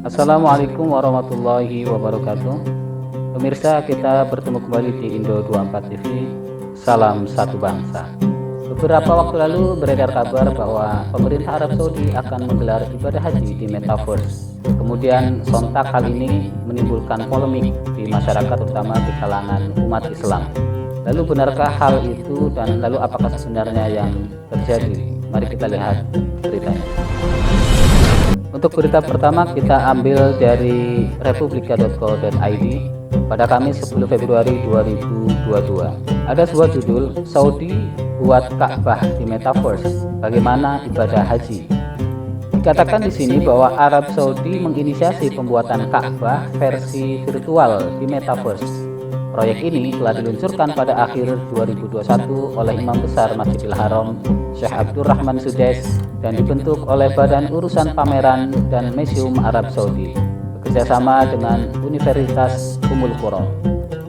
Assalamualaikum warahmatullahi wabarakatuh. Pemirsa, kita bertemu kembali di Indo24 TV. Salam satu bangsa. Beberapa waktu lalu beredar kabar bahwa pemerintah Arab Saudi akan menggelar ibadah haji di Metaverse. Kemudian sontak hal ini menimbulkan polemik di masyarakat, terutama di kalangan umat Islam. Lalu benarkah hal itu dan lalu apakah sebenarnya yang terjadi? Mari kita lihat beritanya. Untuk berita pertama kita ambil dari republika.co.id pada Kamis 10 Februari 2022. Ada sebuah judul, Saudi buat Ka'bah di Metaverse, bagaimana ibadah haji. Dikatakan di sini bahwa Arab Saudi menginisiasi pembuatan Ka'bah versi virtual di Metaverse. Proyek ini telah diluncurkan pada akhir 2021 oleh Imam Besar Masjidil Haram Syekh Abdurrahman Sudais dan dibentuk oleh Badan Urusan Pameran dan Museum Arab Saudi bekerjasama dengan Universitas Ummul Qura.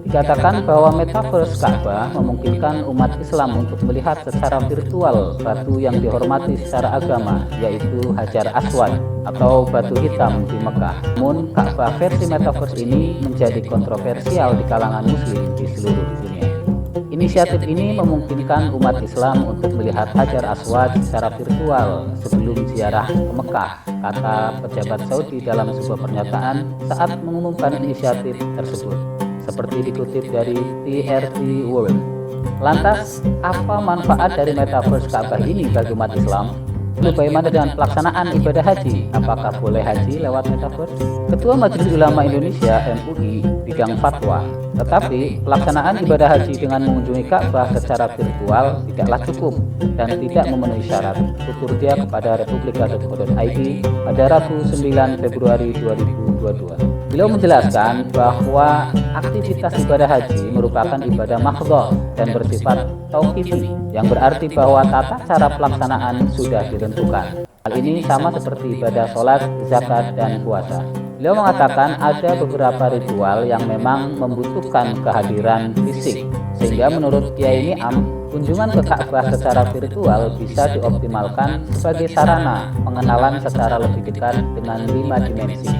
Dikatakan bahwa Metaverse Ka'bah memungkinkan umat Islam untuk melihat secara virtual batu yang dihormati secara agama, yaitu Hajar Aswad atau batu hitam di Mekah. Namun Ka'bah versi Metaverse ini menjadi kontroversial di kalangan Muslim di seluruh dunia. Inisiatif ini memungkinkan umat Islam untuk melihat Hajar Aswad secara virtual sebelum ziarah ke Mekah, kata pejabat Saudi dalam sebuah pernyataan saat mengumumkan inisiatif tersebut, seperti dikutip dari TRT World. Lantas, apa manfaat dari Metaverse Ka'bah ini bagi umat Islam? Lalu bagaimana dengan pelaksanaan ibadah haji? Apakah boleh haji lewat Metaverse? Ketua Majelis Ulama Indonesia MUI bidang fatwa, tetapi pelaksanaan ibadah haji dengan mengunjungi Ka'bah secara virtual tidaklah cukup dan tidak memenuhi syarat, tutur dia kepada republika.co.id pada Rabu 9 Februari 2022. Beliau menjelaskan bahwa aktivitas ibadah haji merupakan ibadah mahdhah dan bersifat tauqifi, yang berarti bahwa tata cara pelaksanaan sudah ditentukan. Hal ini sama seperti ibadah sholat, zakat, dan puasa. Beliau mengatakan ada beberapa ritual yang memang membutuhkan kehadiran fisik, sehingga menurut Kiai Ni'am, kunjungan ke Ka'bah secara virtual bisa dioptimalkan sebagai sarana pengenalan secara lebih dekat dengan 5 dimensi,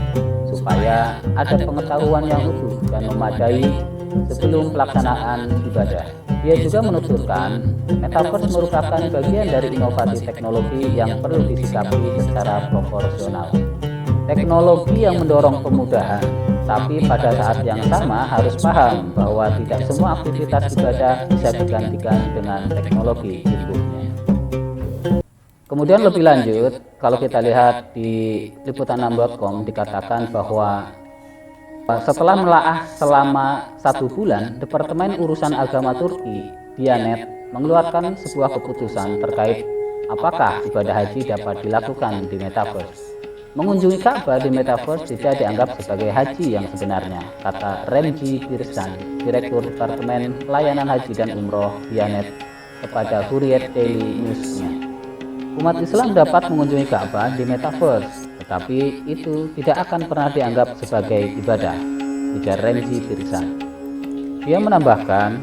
supaya ada pengetahuan yang utuh dan memadai sebelum pelaksanaan ibadah. Dia juga menuturkan, Metaverse merupakan bagian dari inovasi teknologi yang perlu disikapi secara proporsional. Teknologi yang mendorong kemudahan, tapi pada saat yang sama harus paham bahwa tidak semua aktivitas ibadah bisa digantikan dengan teknologi berikutnya. Kemudian lebih lanjut, kalau kita lihat di liputan6.com dikatakan bahwa setelah menelaah selama 1 bulan, Departemen Urusan Agama Turki, Diyanet, mengeluarkan sebuah keputusan terkait apakah ibadah haji dapat dilakukan di Metaverse. Mengunjungi Ka'bah di Metaverse tidak dianggap sebagai haji yang sebenarnya, kata Remzi Birsan, Direktur Departemen Pelayanan Haji dan Umroh Diyanet, kepada Hurriyet Daily News-nya. Umat Islam dapat mengunjungi Ka'bah di Metaverse, tetapi itu tidak akan pernah dianggap sebagai ibadah, ujar Remzi Birsan. Dia menambahkan,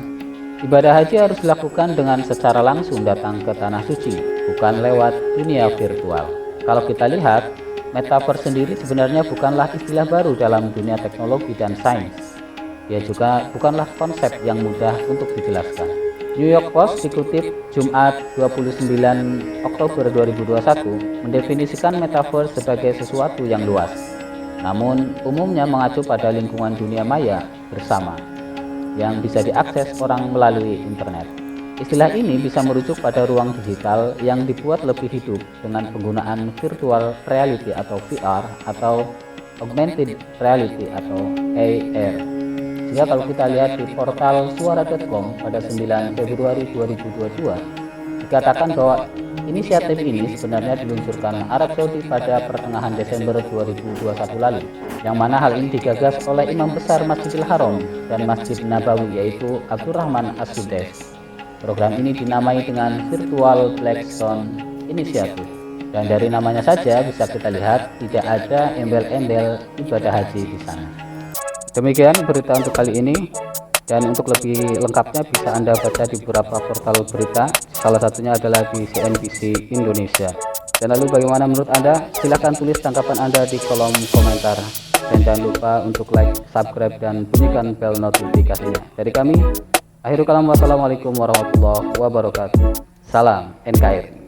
ibadah haji harus dilakukan dengan secara langsung datang ke tanah suci, bukan lewat dunia virtual. Kalau kita lihat, Metaverse sendiri sebenarnya bukanlah istilah baru dalam dunia teknologi dan sains. Dia juga bukanlah konsep yang mudah untuk dijelaskan. New York Post dikutip Jumat 29 Oktober 2021 mendefinisikan Metaverse sebagai sesuatu yang luas, namun umumnya mengacu pada lingkungan dunia maya bersama yang bisa diakses orang melalui internet. Istilah ini bisa merujuk pada ruang digital yang dibuat lebih hidup dengan penggunaan virtual reality atau VR atau augmented reality atau AR. Sehingga kalau kita lihat di portal suara.com pada 9 Februari 2022, dikatakan bahwa inisiatif ini sebenarnya diluncurkan Arab Saudi pada pertengahan Desember 2021 lalu, yang mana hal ini digagas oleh Imam Besar Masjidil Haram dan Masjid Nabawi, yaitu Abdurrahman As-Sudais. Program ini dinamai dengan Virtual Blackstone Initiative, dan dari namanya saja bisa kita lihat tidak ada embel-embel ibadah haji di sana. Demikian berita untuk kali ini, dan untuk lebih lengkapnya bisa Anda baca di beberapa portal berita, salah satunya adalah di CNBC Indonesia. Dan lalu bagaimana menurut Anda? Silahkan tulis tanggapan Anda di kolom komentar. Dan jangan lupa untuk like, subscribe, dan bunyikan bel notifikasinya. Dari kami, akhirul kalam, wassalamualaikum warahmatullahi wabarakatuh. Salam NKRI.